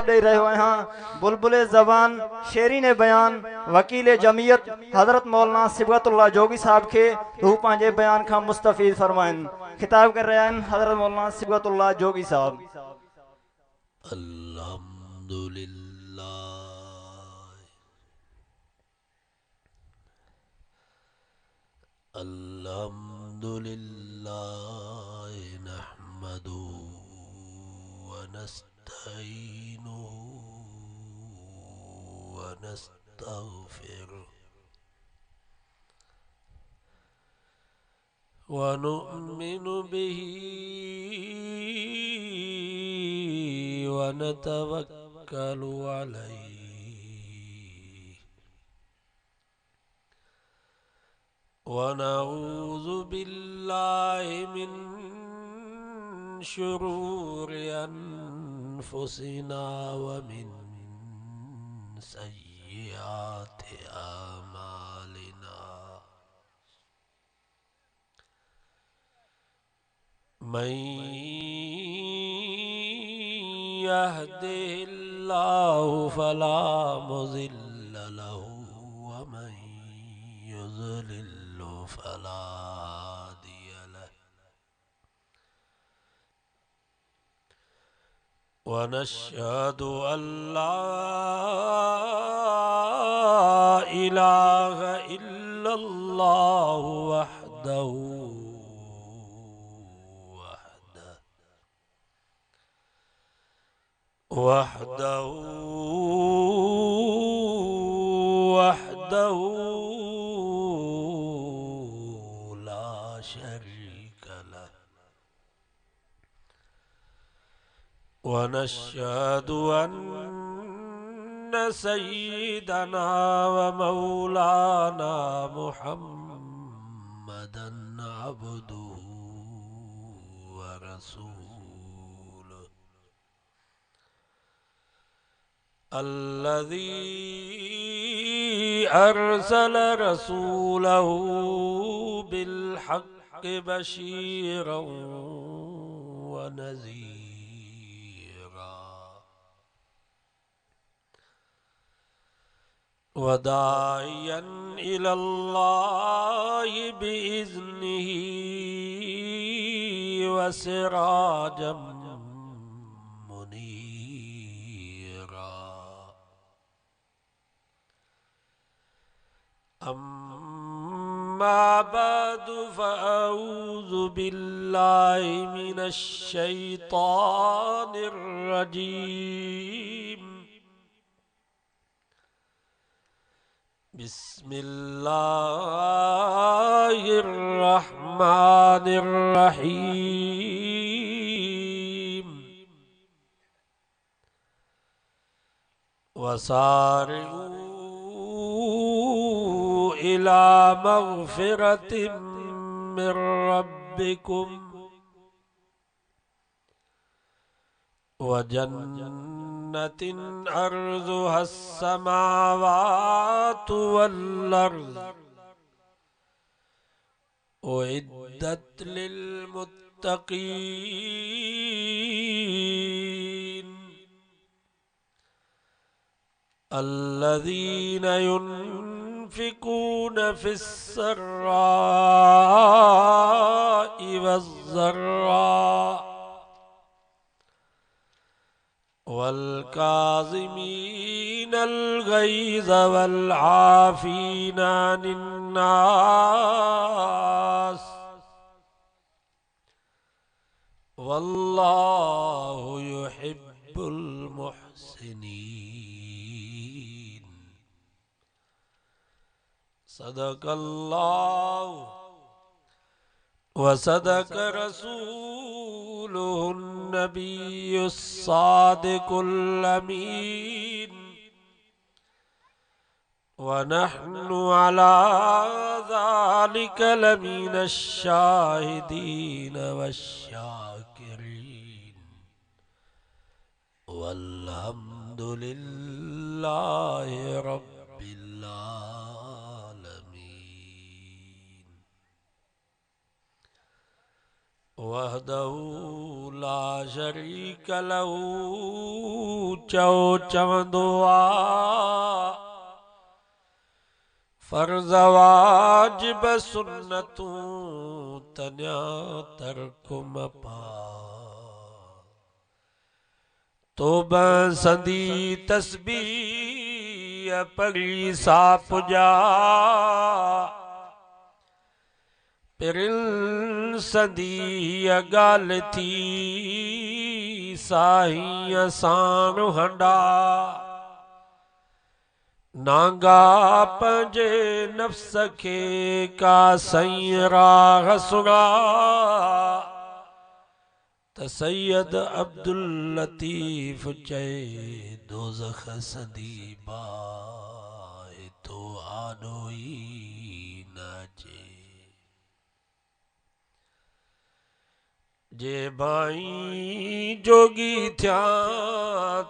दे रहे हो यहाँ बुलबुले ज़बान शेरीन बयान वकील जमीयत हज़रत मौलाना सिबगतुल्लाह जोगी साहब के हू पंहिंजे बयान खां मुस्तफ़ीद फरमाइन। खिताब कर रहे हैं हज़रत मौलाना सिबगतुल्लाह जोगी साहब। अल्हम्दुलिल्लाह अल्हम्दुलिल्लाह नहमदुहु व नस्तईनुहु व नस्तगफिरुहु व नु'मिनु बिही व नतवक्कलु अलैहि व नऊज़ु बिल्लाहि मिन शुरूरि अनफुसिना व मिन सय्यिआति आमालिना। मन यहदिहिल्लाहु फला मुज़िल्ल लहु व मन युज़लिल्हु फला हादिय लहु। व नशहदु अल्ला इलाहा इल्लल्लाहु वहदहु वहदहु ला शरीक लहु। व नशहदु अन्न सय्यिदना व मौलाना मुहम्मदन अब्दुहु व रसूलुहु अल्लज़ी अरसल रसूलहु बिलहक़्क़ि बशीरन व नज़ीरा व दाइयन इलल्लाहि बिइज़्निही व सिराजम मुनीरा। अम्मा बअदु फ़अऊज़ु बिल्लाहि मिनश शैतानिर रजीम। बिस्मिल्लाहिर रहमानिर रहीम। वसारिऊ इला मग़फ़िरतिम मिर रब्बिकुम व जन्नतिन अर्ज़ुहस समावातु वल अर्ज़ उइद्दत लिल मुत्तक़ीन अल्लज़ीन युन्फ़िक़ून फ़िस्सर्राइ वज़्ज़र्रा वल्काज़िमीनल गैज़ वल्आफ़ीना अनिन्नास वल्लाहु युहिब्बुल मुहसिनीन। सदक़ल्लाहु व सदक़ रसूलुहुन नबियुस सादिकुल अमीन व नहनु अला ज़ालिका लमीनश शाहिदीन वश्शाकिरीन वल्हम्दुलिल्लाहि रब्बिल आलमीन। वहदहू ला शरीक लहू चओ चवंदो आ फर्ज़ वाजिब सुन्नतूं तन्या तरकुम पा तोब संदी तस्बीह पढ़ी सा पुजा पिरिल संदी ॻाल्हि थी साईं साण हंडा नांगा पंहिंजे नफ़्स खे का साईं राह सुरा त सैयद अब्दुल लतीफ़ चए दोज़ख संदी बाहि तो आॾो ई न अचे जे भाई जोगी थिया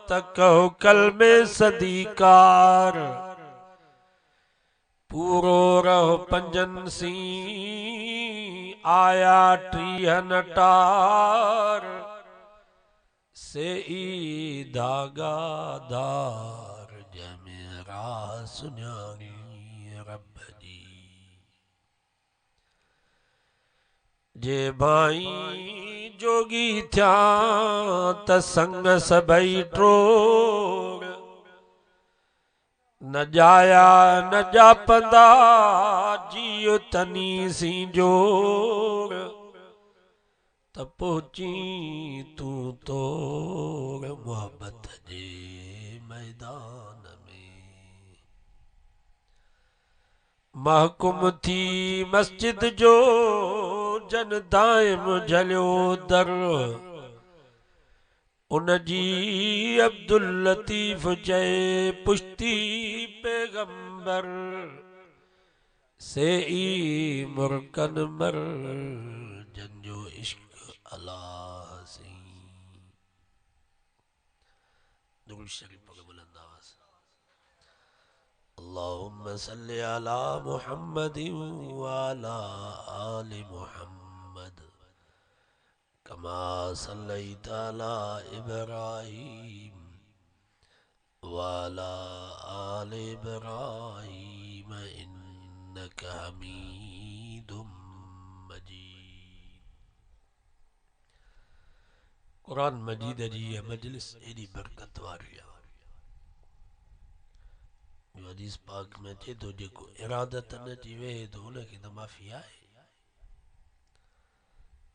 त कहो कलमे सदीकार पूरो रहो पंजन सी आया टीह नटार से ई धागादार जंहिंमें राह सुञाणी रब जी जे भाई जोगी थिया त संग सभई ट्रोड़ न जाया न जापंदा जियो तनी सी जोड़ त पहुची तू तोड़ मोहब्बत जे मैदान में महकुम थी मस्जिद जो जन दाइम झलियो दर उन जी अब्दुल लतीफ़ चए पुश्ती पैगंबर से ई मुरकन मर जंजो इश्क अल्लाह सी दुरूद शरीफ पढ़ो बुलंद आवाज़ अल्लाहुम्मा सल्ली अला मुहम्मदिन व अला आलि मुहम्मद कमा सल्लैता अला इब्राहीम व अला आलि इब्राहीम इन्नका हमीदुम मजीद। कुरान मजीद जी ये मजलिस एडी बरकत वारी आहे जो हदीस पाक में अचे थो जेको इरादत न थी वेहे थो उनखे त माफ़ी आहे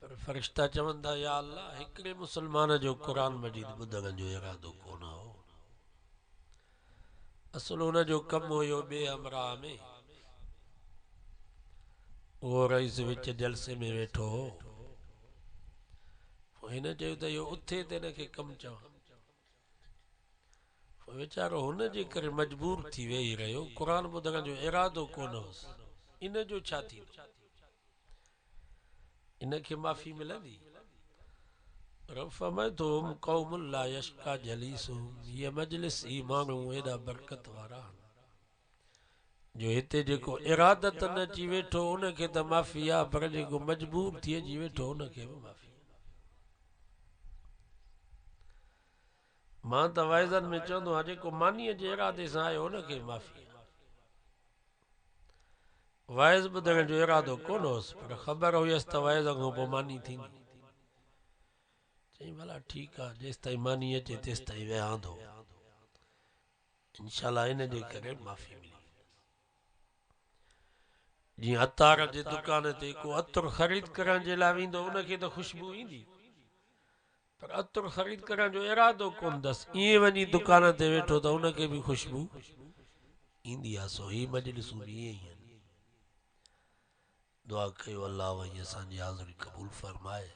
पर फरिश्ता चवनि था या अल्लाह हिकिड़े मुसलमान जो क़ुरान मजीद ॿुधण जो इरादो कोन हो असुल हुन जो कमु हुयो ॿिए अमराह में उहो रईस विच जलसे में वेठो हो पोइ हिन चयो त इहो उथे त हिनखे कमु चवां पोइ वीचारो हुन जे करे मजबूर थी वेही रहियो क़ुरान ॿुधण जो इरादो कोन हुअसि इन जो छा थींदो इनखे माफ़ी मिलंदी रब फरमाए थो क़ौमुन ला यश्का जलीसुहुम ये मजलिस ई माण्हू एॾा बरकत वारा जो हिते जेको इरादत न अची वेठो उनखे त माफ़ी आहे पर जेको मजबूर थी अची वेठो उनखे बि माफ़ी मां त वाइज़नि में चवंदो आहियां जेको मानीअ जे इरादे सां आयो उनखे माफ़ी आहे वाइज़ ॿुधण जो इरादो कोन हुअसि पर ख़बर हुयसि त वाइज़ खां पोइ मानी थींदी चई भला ठीकु आहे जेसि ताईं मानी अचे तेसि ताईं वेहां थो इंशाअल्लाह इन जे करे माफ़ी मिली जीअं अतार जे दुकान ते को अतरु ख़रीद करण जे लाइ वेंदो उनखे त ख़ुशबू ईंदी पर अतरु ख़रीद करण जो इरादो कोन अथसि ईअं वञी दुकान ते वेठो त उनखे बि ख़ुशबू ईंदी आहे सो ही मजलिसूं बि ईअं ई आहिनि दुआ कयो अल्लाह वही असांजी हाज़िरी क़बूल फरमाए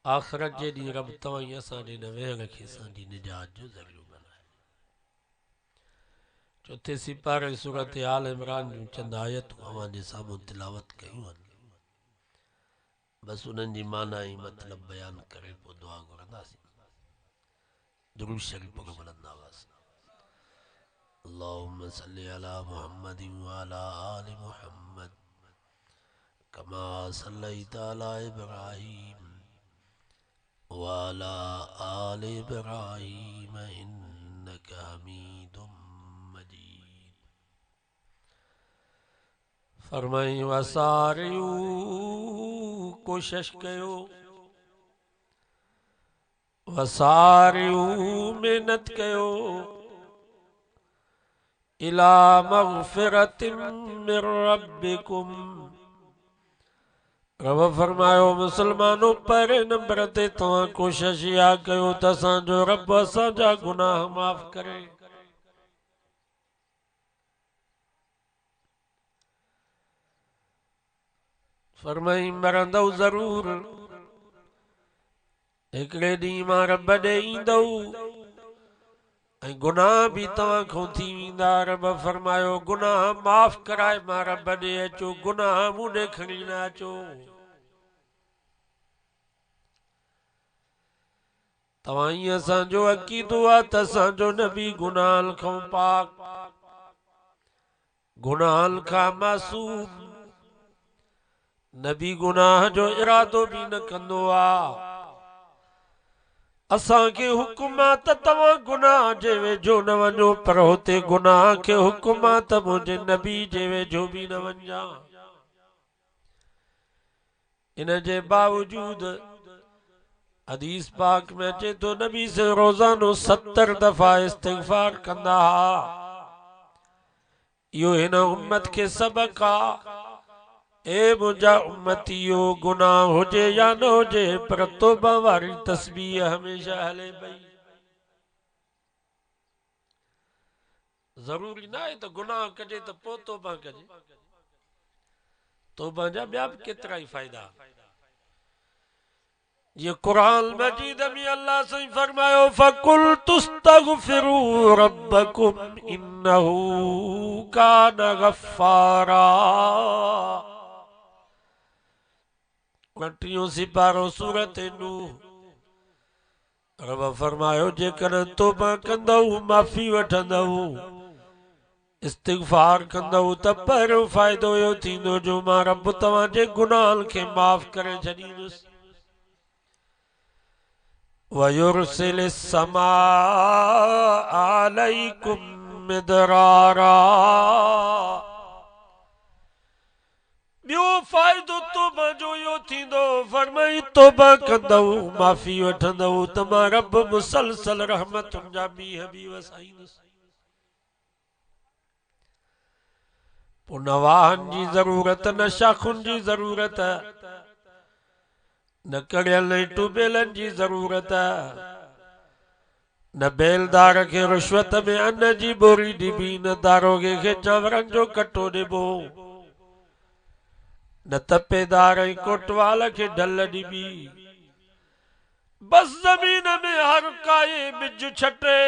आख़िरत जे ॾींहुं रब तव्हां असांजे हिन वेहण खे असांजी निजात जो ज़रियो बनाए चौथे सिपारे सूरत आल इमरान जूं चंद आयतूं अव्हां जे साम्हूं तिलावत कयूं आहिनि बस उन्हनि जी माना ई मतिलब बयान करे पोइ दुआ घुरंदासीं दुरूद शरीफ पढ़ो बुलंद आवाज़ अल्लाहुम्मा सल्ली अला मुहम्मदिन व अला आलि मुहम्मद कमा सल्लैता अला इब्राहीम वाला आल इब्राहीम इन्नका हमीदुम मजीद। फरमाई वसारियू कोशिश कयो, वसारियू मेहनत कयो, इला मग़फ़िरतिम मिर रब्बिकुम। रब फरमायो मुसलमानों पहले नंबर ते तव्हां कोशिश इहा कयो त असांजो रब असांजा गुनाह माफ़ करे। फरमाई मरंदव ज़रूर, हिकिड़े ॾींहुं मां रब ॾे ईंदव ऐं गुनाह बि तव्हां खां थी वेंदा। रब फरमायो गुनाह माफ़ कराए मां रब ॾे अचो, गुनाह मूं ॾे खणी न अचो। तव्हां ईअं असांजो अक़ीदो आहे त असांजो नबी गुनाहनि खां पाक, गुनाहनि खां मासूम, नबी गुनाह जो इरादो बि न कंदो आहे। असांखे हुकुम आहे त तव्हां गुनाह जे वेझो न वञो, पर हुते गुनाह खे हुकुम आहे त मुंहिंजे नबी जे वेझो बि न वञा। इन जे बावजूद हदीस पाक में अचे तो नबी से रोज़ानो 70 दफ़ा इस्तिग़फ़ार कंदा हा। इहो हिन उम्मत खे सबक़ आहे। ए मुंहिंजा उम्मतियो, गुनाह हुजे या न हुजे पर तौबा वारी तस्बीह हमेशा हले पई। ज़रूरी न आहे त गुनाह कजे त पोइ तौबा कजे, तौबा जा ॿिया बि केतिरा ई फ़ाइदा। ये कुरान मजीद में अल्लाह से फरमायो फकुल तुस्तगफिरू रब्बकुम इन्नहू कान गफ्फारा। 29 सिपारो सूरत नूह। रब फरमायो जेकॾहिं तौबा कंदव, माफ़ी वठंदव, इस्तिग़फ़ार कंदव त पहिरियों फ़ाइदो इहो थींदो जो मां रब तव्हांजे गुनाहनि खे माफ़ करे छॾींदुसि। वयुरसिल समा अलैकुम मिदरारा। ॿियो फ़ाइदो तौबा जो इहो थींदो, फरमाई तौबा कंदव, माफ़ी वठंदव त मां रब मुसलसल रहमतुनि जा मींहं बि वसाईंदुसि। पोइ न वाहन जी ज़रूरत, न शाखुनि जी ज़रूरत, न कड़ियल टूबेलनि जी ज़रूरत, न बेलदार खे रिश्वत में अन्न जी बोरी ॾिबी, न दारोगे खे चांवरनि जो कटो ॾिबो, न तपेदार ऐं कोटवाल खे ढल ॾिबी। बस ज़मीन में हर काए बिज छटे,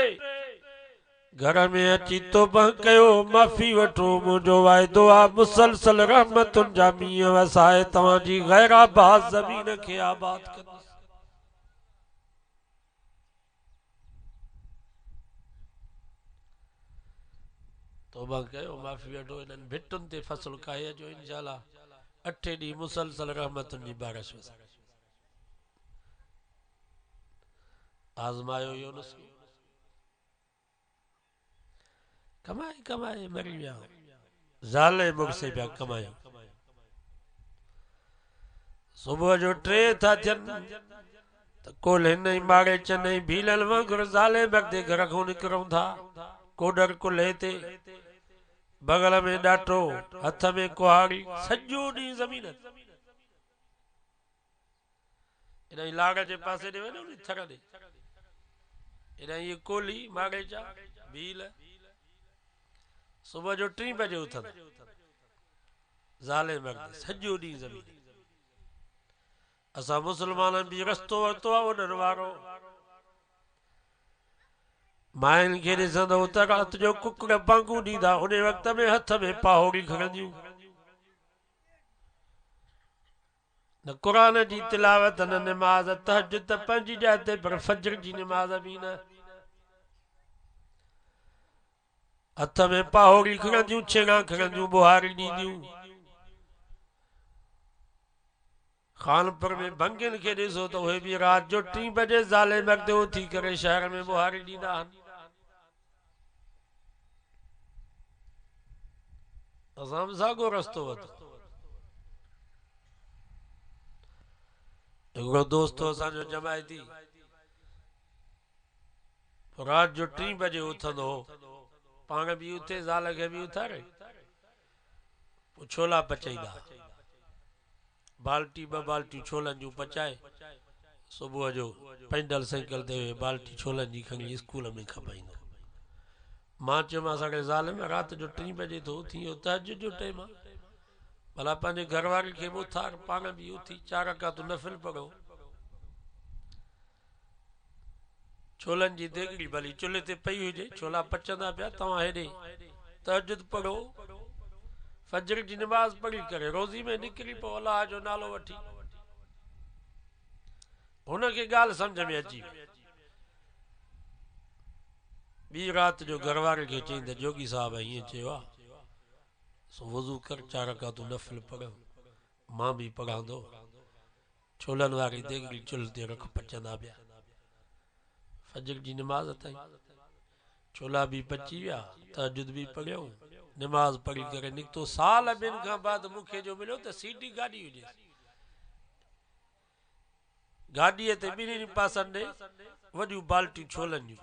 घर में अची तौबा कयो, माफ़ी वठो, मुंहिंजो वाइदो आहे मुसलसल रहमतुनि जा मींहं वसाए तव्हांजी गैराबाद ज़मीन खे आबाद कंदुसि। तौबा कयो, माफ़ी वठो, इन्हनि भिटुनि ते फसल खाए अचो, इंशाअल्लाह 8 ॾींहं मुसलसल रहमतुनि जी बारिश वसाए। आज़मायो यूनुस, कमाए कमाए मरी विया, ज़ाले मुड़से पिया कमायो। सुबुह जो 3 था थियनि त कोल हिन ई माड़े चने भीलल वांगुरु ज़ाले मर्दे घर खां निकिरूं था, कोडर कुल्हे ते, बगल में ॾाटो, हथ में कुहाड़ी, सॼो ॾींहुं ज़मीन। इन ई लाड़ जे पासे ॾे वञो नी, थर ॾे, इन ई कोली माड़े जा भील। सुबह जो 3 बजे उथंदा, ज़ाले मर्द सॼो ॾींहुं ज़मीन। असां मुसलमाननि बि रस्तो वरितो आहे उन्हनि वारो। माइनि खे ॾिसंदव त रात जो कुकड़ बांगू ॾींदा, उन वक़्त में हथ में पाहोड़ी खणंदियूं। न क़ुरान जी तिलावत, न निमाज़, तहज्जुद त पंहिंजी जाइ ते, पर फजर जी निमाज़ बि न। हथ में पाहोड़ी खणंदियूं, छेड़ा खणंदियूं, बुहारी ॾींदियूं। खानपुर में भंगिन के ॾिसो तो उहे भी रात जो 3 बजे ज़ाले मर्द उथी करे शहर में बुहारी ॾींदा आहिनि। असां बि साॻियो रस्तो वरितो। हिकिड़ो दोस्त असांजो जमायती रात जो 3 बजे उथंदो हो, पाण भी उथे ज़ाल खे भी उथारे, पोइ छोला पचाईंदा, बाल्टी 2 बाल्टियूं छोलनि जूं पचाए सुबुह जो पैदल साइकिल ते बाल्टी छोलनि जी खणी स्कूल में खपाईंदो। मां चयोमांसि असांखे ज़ाल में रात जो 3 बजे तो उथी, तहज्जुद जो टाइम आहे, भला पंहिंजे घरवारी खे बि उथार, पाण भी उथी 4 रकातूं नफ़िल पढ़ो। छोलनि जी देगड़ी भली चुल्हे ते पई हुजे, छोला पचंदा पिया, तव्हां हेॾे तहज्जुद पढ़ो, फजर जी नमाज़ पढ़ी करे रोज़ी में निकिरी पोइ अलाह जो नालो वठी। हुनखे ॻाल्हि सम्झ में अची ॿी रात जो घरवारे खे चई त जोगी साहब हीअं चयो आहे, सो वज़ू कर 4 रकातूं नफ़िल पढ़, मां भी पढ़ांदो, छोलनि वारी देगड़ी चुल्ह ते रख, पचंदा पिया। फजर जी नमाज़ ताईं छोला भी पची विया, तहज्जुद भी पढ़ियो, नमाज पढ़ी करे निकितो। साल ॿिनि खां बाद मूंखे जो मिलियो त सीटी गाॾी हुजे, गाॾीअ ते ॿिन्हिनि पासनि ॾे वॾियूं बाल्टियूं छोलनि जूं।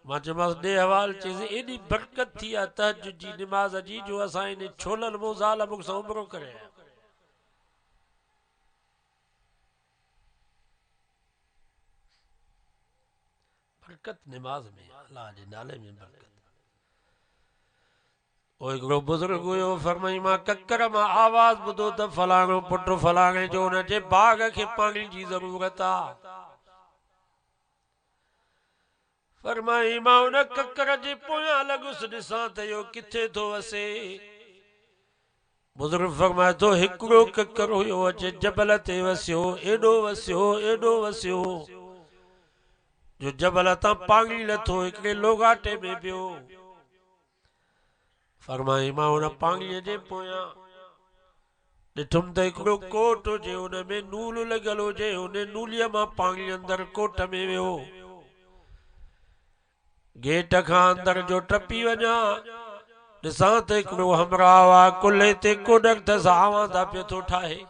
मां चयोमांसि ॾे हवाल, चईसि एॾी बरकत थी आहे तहज्जुद जी नमाज़ जी, जो असां इन छोलनि मूं ज़ाल मूंसां उमरो करे आया। बरकत नमाज में, अल्लाह जे नाले में बरकत। ओ हिकिड़ो बुज़ुर्ग हुयो, फरमाई मां ककर मां आवाज़ ॿुधो त फलाणो पुट फलाणे जो हुनजे बाग़ खे पाणी जी ज़रूरत आहे। फरमाई मां उन ककर जे पोयां लॻुसि ॾिसां त इहो किथे थो वसे। बुज़ुर्ग फरमाए थो हिकिड़ो ककर हुयो, अचे जबल ते वसियो, एॾो वसियो एॾो वसियो जो जबल तां पाणी लथो, हिकिड़े लोगाटे में पियो। फरमाई मां उन पाणीअ जे पोयां ॾिठुमि त हिकिड़ो कोट हुजे, हुन में नूल लॻल हुजे, हुन नूलीअ मां पाणी अंदरि कोट में वियो। गेट खां अंदरि जो टपी वञा, ॾिसां त हिकिड़ो हमराह आहे, कुल्हे ते कोडक त आवाज़ पियो थो ठाहे।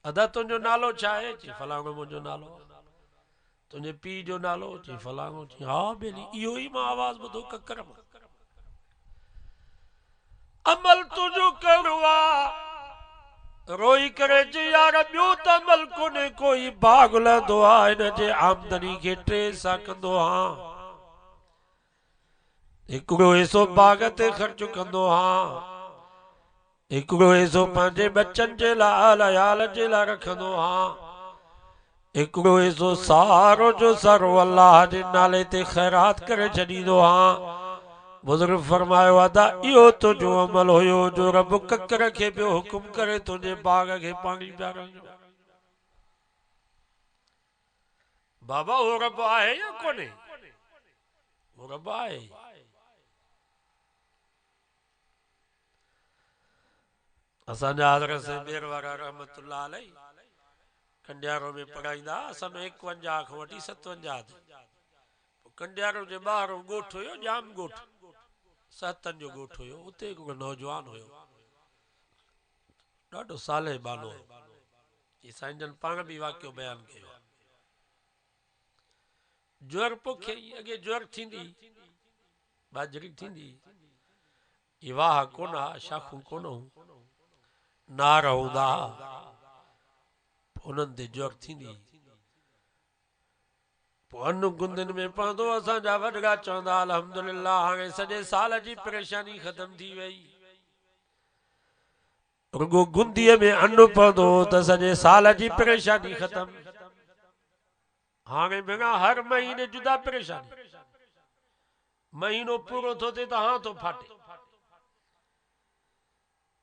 अदा तुंहिंजो नालो छा आहे? चई फलाणो मुंहिंजो नालो। तुंहिंजे पीउ जो नालो? चई फलाणो। चई हा बेली, इहो ई मां आवाज़ ॿुधो ककर मां। अमल तुंहिंजो कहिड़ो आहे? रोई करे चई यार ॿियो त अमल कोन्हे, कोई बाग़ लहंदो आहे, हिन जे आमदनी खे 3 हिसा कंदो आहियां, हिकिड़ो हिसो बाग़ ते ख़र्च कंदो आहियां, हिकिड़ो हिसो पंहिंजे बच्चनि जे लाइ अयाल जे लाइ रखंदो आहियां, हिकिड़ो हिसो सारो जो सारो अल्लाह जे नाले ते ख़ैरात करे छॾींदो आहियां। बुज़ुर्ग फरमायो अदा इहो तुंहिंजो अमल हुयो जो रब ककर खे पियो हुकुम करे तुंहिंजे बाग़ खे पाणी पियारण जो। बाबा वो रब आहे या कोन्हे? वो रब आहे। असांजा हज़रत से बेर वारा रहमतुल्लाह अलैहि कंडियारो में पढ़ाईंदा, असां 51 खां वठी 57 कंडियारो जे ॿाहिरि ॻोठ हुयो, जाम ॻोठ, 7 जो ॻोठ हुयो। उते हिकिड़ो नौजवान हुयो, ॾाढो साले बानो, साईं जन पाण भी वाक़ियो बयान कयो। ज्वर पोखे, अॻे ज्वर थींदी, बाजरी थींदी, वाह कोन, शाखूं कोन, नार हूंदा, उन्हनि ते ज्वर थींदी, अन्न गुंदन में पवंदो। असांजा वॾड़ा चवंदा अल्हम्दुलिल्लाह हाणे सॼे साल जी परेशानी ख़त्म थी वई, रुगो गुंदीअ में अन्न पवंदो त सॼे साल जी परेशानी ख़त्म। हाणे भेणा हर महीने जुदा परेशानी, महीनो पूरो थो थिए त हां थो फाटे,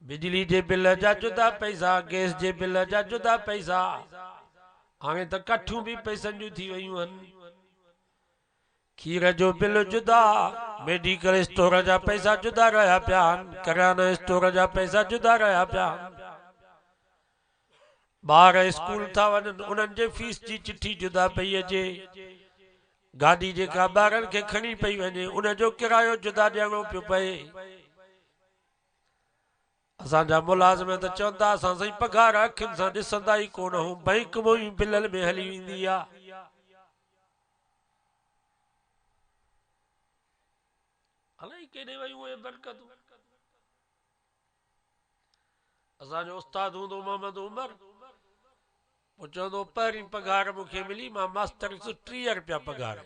बिजली जे बिल जा जुदा पैसा, गैस जे बिल जा जुदा पैसा, हाणे त कठियूं भी पैसनि जूं थी वयूं आहिनि। खीर जो बिल जुदा, मेडिकल स्टोर जा पैसा जुदा रहा पिया, किराना स्टोर जा पैसा जुदा रहा पिया। ॿार स्कूल था वञनि, उन्हनि जे फीस जी चिठी जुदा पई अचे। गाॾी जेका ॿारनि खे खणी पई वञे, उनजो किरायो जुदा ॾियणो पियो पए। असांजा मुलाज़िम त चवंदा असां साईं पघार अखियुनि सां ॾिसंदा ई कोन हूं, बैंक में ई बिलनि में हली वेंदी आहे। अलाए केॾे वयूं उहे बरकतूं। असांजो उस्ताद हूंदो मोहम्मद उमर, पोइ चवंदो पहिरीं पघार मूंखे मिली, मां मास्टर 30 रुपया पघार।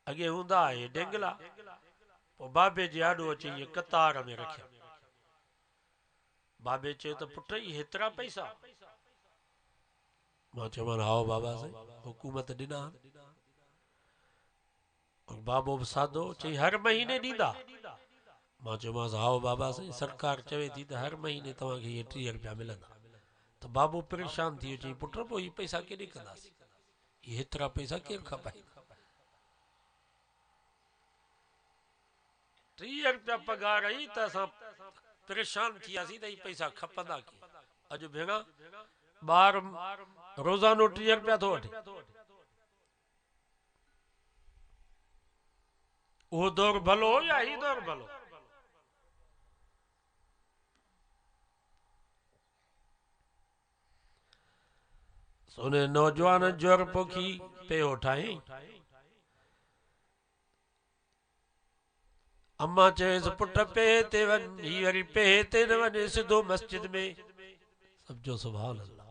अॻे हूंदा हे डेंगला, पोइ बाबे जे आॾो अची इहे कतार में रखिया। बाबे चयो त पुट ई हेतिरा पैसा? मां चयोमांसि हाओ बाबा साईं, हुकूमत ॾिना। बाबो बि सादो चई हर महीने ॾींदा? मां चयोमांसि हाओ बाबा साईं, सरकार चवे थी त हर महीने तव्हांखे इहे 30 रुपया मिलंदा। त बाबो परेशान थी वियो, चई पुट पोइ इहे पैसा केॾे कंदासीं, इहे हेतिरा पैसा केरु खपाए? 30 रुपया पघार आई त असां परेशान थी वियासीं त इहे पैसा खपंदा कीअं। अॼु भेण ॿार रोज़ानो 30 रुपया थो वठे। उहो दौर भलो या ही दौर भलो? सोने नौजवान जोर पोखी पियो ठाही। अम्मा चयसि पुट पे ते वञ, ही वरी पे ते न वञे, सिधो मस्जिद में। समझो सुभान अल्लाह,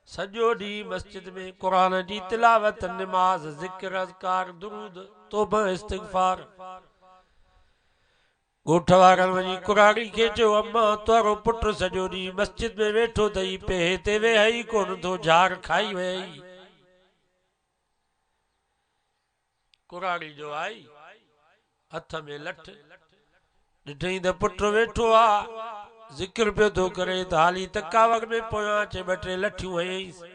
सॼो ॾींहुं मस्जिद में क़ुरान जी तिलावत, निमाज़, ज़िक्र, अज़कार, दुरूद, तौबा, इस्तिग़फ़ार। ॻोठ वारनि वञी कुराड़ी खे चयो अम्मा तुंहिंजो पुटु सॼो ॾींहुं मस्जिद में वेठो अथई, पे ते वेह ई कोन थो, झार खाई वई। कुराड़ी जो आई हथ में लठ, ॾिठई त पुटु वेठो आहे ज़िक्र पियो थो करे, त हाली तकावट में पोयां अचे 2-3 लठियूं हयईंसि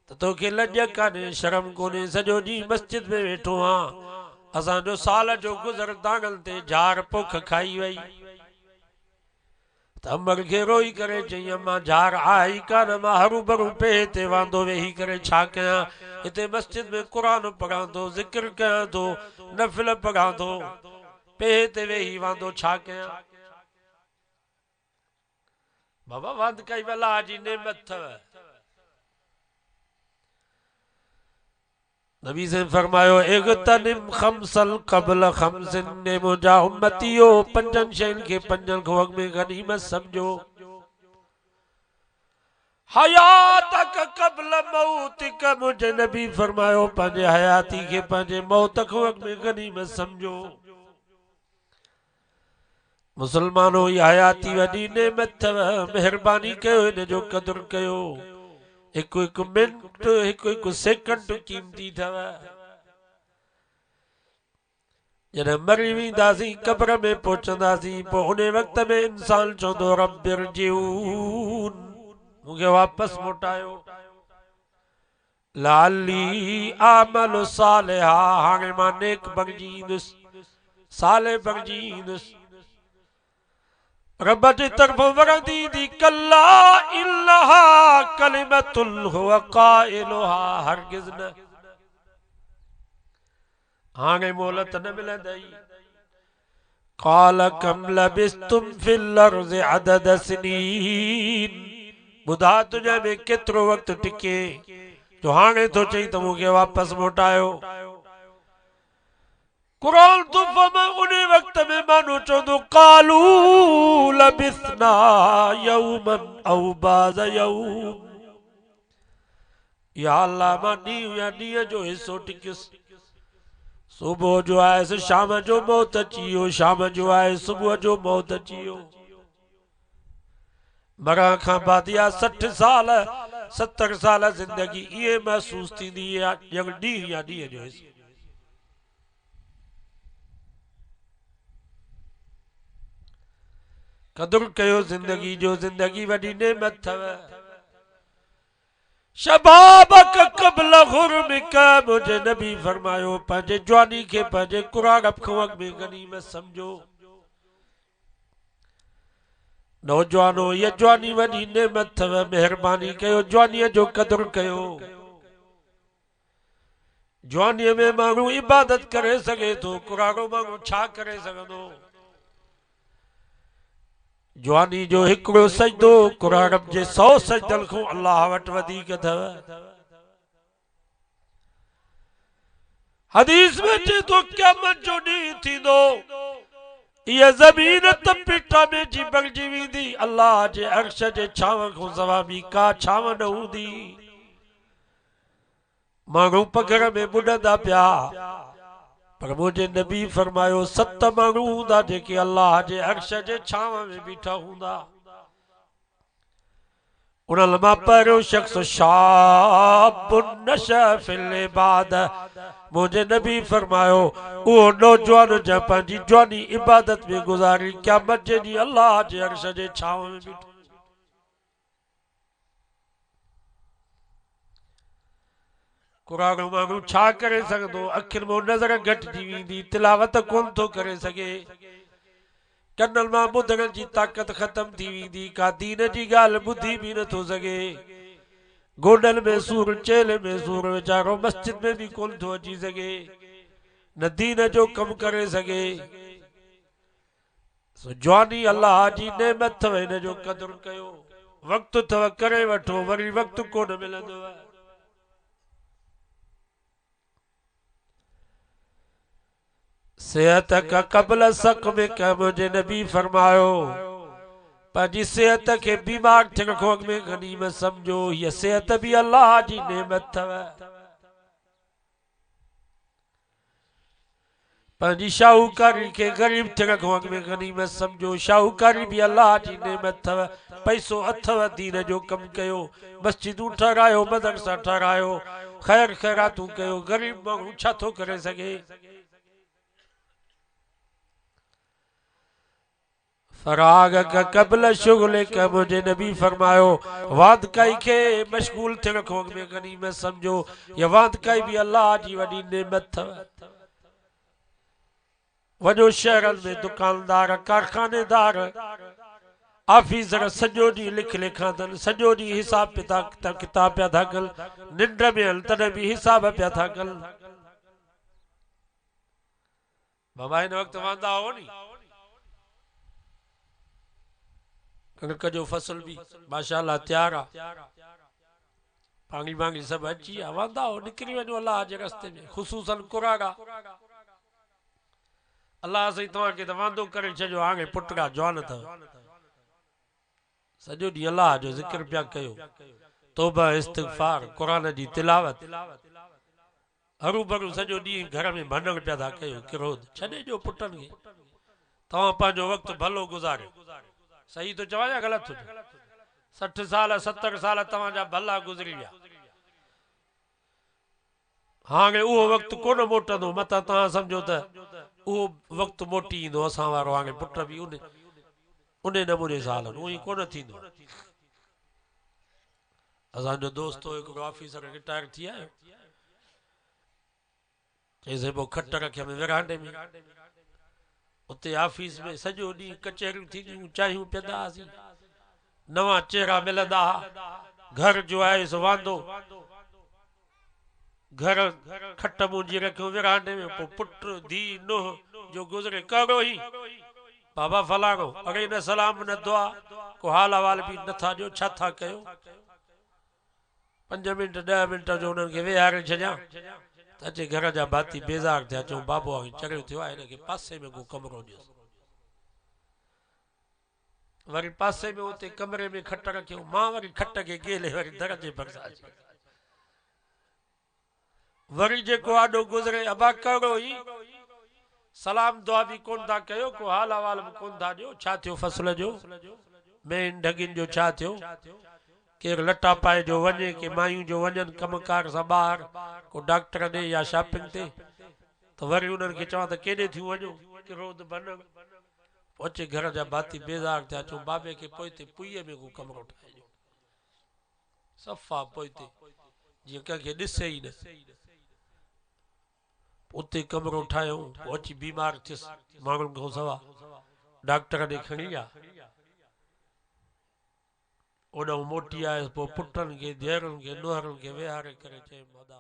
त तोखे लॼ कान्हे, शर्म कोन्हे, सॼो ॾींहुं मस्जिद में वेठो आं, असांजो साल जो गुज़र दांगल ते झार पोख खाई वई। त अमर खे रोई करे चई अम्मा झार आई कान, मां हरू भरू पे ते वांदो वेही करे छा कयां? हिते मस्जिद में क़ुरान पढ़ां थो, ज़िक्र कयां थो, नफ़िल पढ़ां थो, पे ते वेही वांदो छा कयां? बाबा वांद कई अल्लाह जी नेमत अथव। नबी से फरमायो इग़्तनिम खमसल क़ब्ल खमसिन, ने मुंहिंजा उम्मतियो 5 शयुनि खे 5 खां अॻु में गनीमत समझो। हयातक क़ब्ल मौतिक, मुंहिंजे नबी फरमायो पंहिंजे हयाती खे पंहिंजे मौत खां अॻु में गनीमत समझो। मुसलमानो ये हयाती वॾी नेमत अथव, महिरबानी कयो इन जो क़दुरु कयो। हिकु हिकु मिनट, हिकु हिकु सेकंड कीमती अथव। जॾहिं मरी वेंदासीं क़ब्र में पहुचंदासीं, पोइ उन वक़्त में इंसान चवंदो रब्बिरजिऊन, मूंखे वापसि मोटायो, लाली आमल सालिहा, हाणे मां नेक बणिजी ईंदुसि, साले बणिजी ईंदुसि। रब जी तरफ़ों वरंदी दी कल्ला इन्नहा कलिमतुन हुवा क़ाइलुहा, हरगिज़ न, हाणे मोहलत न मिलंदई। क़ाल कम लबिस्तुम फिल अर्ज़ि अदद सिनीन, ॿुधा तुंहिंजे में केतिरो वक़्तु टिके, जो हाणे थो चई त मूंखे वापसि मोटायो। कुरान तो फरमा उन वक्त में मानो चवंदो कालू लबिसना यौमन औ बाज़ यौम, या अल्लाह मां ॾींहुं या ॾींहं जो हिस्सो टिकियुसि। सुबुह जो आयुसि शाम जो मौत अची वियो, शाम जो आयुसि सुबुह जो मौत अची वियो। मरण खां बाद या 60 साल 70 साल ज़िंदगी इहे महसूस थींदी आहे ॼण ॾींहुं या ॾींहं जो हिस्सो। कदुरु कयो ज़िंदगी जो, ज़िंदगी वॾी नेमत अथव। शबाबक क़ब्ल गुर्मिक, मुझे नबी फरमायो पंहिंजे जवानी के पंहिंजे कुरारब खां अॻु में गनीमत समझो। नौजवानो ये जवानी वॾी नेमत अथव, मेहरबानी कयो जवानीअ जो क़दुरु कयो। जवानीअ में माण्हू इबादत करे सघे थो, कुरारो माण्हू छा करे सघंदो। जवानी जो हिकिड़ो सजदो कुरारब जे 100 सजदल खां अल्लाह वटि वधीक अथव। हदीस में अचे थो क़यामत जो ॾींहुं थींदो, इहा ज़मीन त पीठा में जी बणिजी वेंदी, अल्लाह जे अर्श जे छांव खां सवा ॿी का छांव न हूंदी। माण्हू पघर में ॿुॾंदा पिया, पर मुझे नबी फरमायो 7 माण्हू हूंदा जेके अल्लाह जे अर्श जे छांव में बीठा हूंदा। उन्हनि मां पहिरियों शख्स शाबुन नशअ फिल इबादत, मुझे नबी फरमायो उहो नौजवान जंहिं पंहिंजी जवानी इबादत में गुज़ारी, क़यामत जे ॾींहुं अल्लाह जे अर्श जे छांव में बीठो। कुरानो माण्हू छा करे सघंदो, अखियुनि में नज़र घटिजी वेंदी, तिलावत कोन थो करे सघे, कननि मां ॿुधण जी ताक़त ख़तम थी वेंदी, का दीन जी ॻाल्हि ॿुधी बि नथो सघे, गोॾनि में सूर, चेले में सूर, वीचारो मस्जिद में भी कोन थो अची सघे, न दीन जो कमु करे सघे। जवानी अल्लाह जी नेमत अथव, हिन जो क़दुरु कयो। वक़्तु अथव करे वठो, वरी वक़्तु कोन मिलंदव। सेहत का क़ब्ल सक़मिक, मुझे नबी फरमायो पंहिंजी सेहत के बीमार थियण खां अॻु में गनीमत समझो। हीअ सेहत भी अल्लाह जी नेमत अथव। पंहिंजी शाहूकारी के गरीब थियण खां अॻु में गनीमत समझो। शाहूकारी भी अल्लाह जी नेमत अथव। पैसो अथव, दीन जो कमु कयो, मस्जिदूं ठारायो, मदरसा ठारायो, ख़ैर ख़ैरातूं कयो। गरीब माण्हू छा थो करे सघे। फराग का क़ब्ल शुग़ल का, मुझे नबी फरमायो वादकाई के मशगूल थियण खां अॻु में गनीमत समझो। ये वादकाई भी अल्लाह जी वॾी नेमत अथव। वॾो शहरनि में दुकानदार, कारखानेदार, ऑफिसर सॼो ॾींहुं लिख लिखा अथनि, सॼो ॾींहुं हिसाब किताब पिया था कनि, निंड में आहिनि तॾहिं बि हिसाब पिया था कनि। बाबा हिन वक़्तु वांदा हो नी, कणिक जो फसल भी माशाअल्लाह तैयार आहे, पाणी वाणी सभु अची विया, वांदा हो निकिरी वञो अल्लाह जे रस्ते में, ख़ुसूसन कुरारा। अल्लाह साईं तव्हांखे त वांदो करे छॾियो, हाणे पुटड़ा जवान अथव, सॼो ॾींहुं अल्लाह जो ज़िक्र पिया कयो, तौबा इस्तिग़फार, क़ुरान जी तिलावत, हरू भरू सॼो ॾींहुं घर में भंडण पिया था कयो, क्रोध छॾे ॾियो पुटनि खे, तव्हां पंहिंजो वक़्तु भलो गुज़ारियो। सही तो चवां या ग़लति? 60 साल 70 साल तव्हांजा भला गुज़री विया, हाणे उहो वक़्तु कोन मोटंदो। मतां तव्हां सम्झो त उहो वक़्तु मोटी ईंदो, असां वारो हाणे पुट बि उन नमूने सां हलनि, उहो ई कोन थींदो। असांजो दोस्त हो हिकिड़ो ऑफिसर रिटायर थी आयो, चईंसि पोइ खट रखियमि विरांडे में, उते ऑफिस में सॼो ॾींहुं कचहरियूं थींदियूं, चांहियूं पीअंदा हुआसीं, नवां चेहरा मिलंदा हुआ। घर जो आहे सो वांदो, घर खट मुंहिंजी रखियो विरांडे में, पोइ पुट धीउ नुंहुं जो गुज़रे कहिड़ो ई बाबा फलाणो, अड़े न सलाम न दुआ, को हाल अहवाल बि नथा ॾियो, छा था कयो। 5 मिंट 10 मिंट जो उन्हनि खे वेहारे छॾियां त अचे घर जा भाती बेज़ार थिया, चऊं बाबो हाणे चरियो थियो आहे, हिनखे पासे में को कमिरो ॾियोसि। वरी पासे में उते कमरे में खट रखियो, मां वरी खट खे गेले वरी दर जे भरिसां अची, वरी जेको आॾो गुज़रे अबा कहिड़ो ई, सलाम दुआ भी कोन था कयो, को हाल अहवाल भी कोन था ॾियो, छा थियो फसल जो, मेन ढगिन जो छा थियो, केरु लटा पाए जो वञे, के मायूं जो वञनि कमकार सां ॿाहिरि, को डॉक्टर ॾे या शॉपिंग ते, त वरी उन्हनि खे चवां त केॾे थियूं वञो, क्रोध बनण, अचे घर जा भाती बेज़ार थिया, चऊं बाबे खे पोइ ते पुईअ में को कमिरो ठाहिजो। सफ़ा पोइते जीअं कंहिंखे ॾिसे ई न उते कमरो ठाहियूं पोइ अची बीमार थियसि माण्हुनि खां सवा डॉक्टर ॾे खणी विया ओॾां मोटी आयुसि पोइ पुटनि खे धीअरुनि खे नुंहरुनि खे विहारे करे चई मदा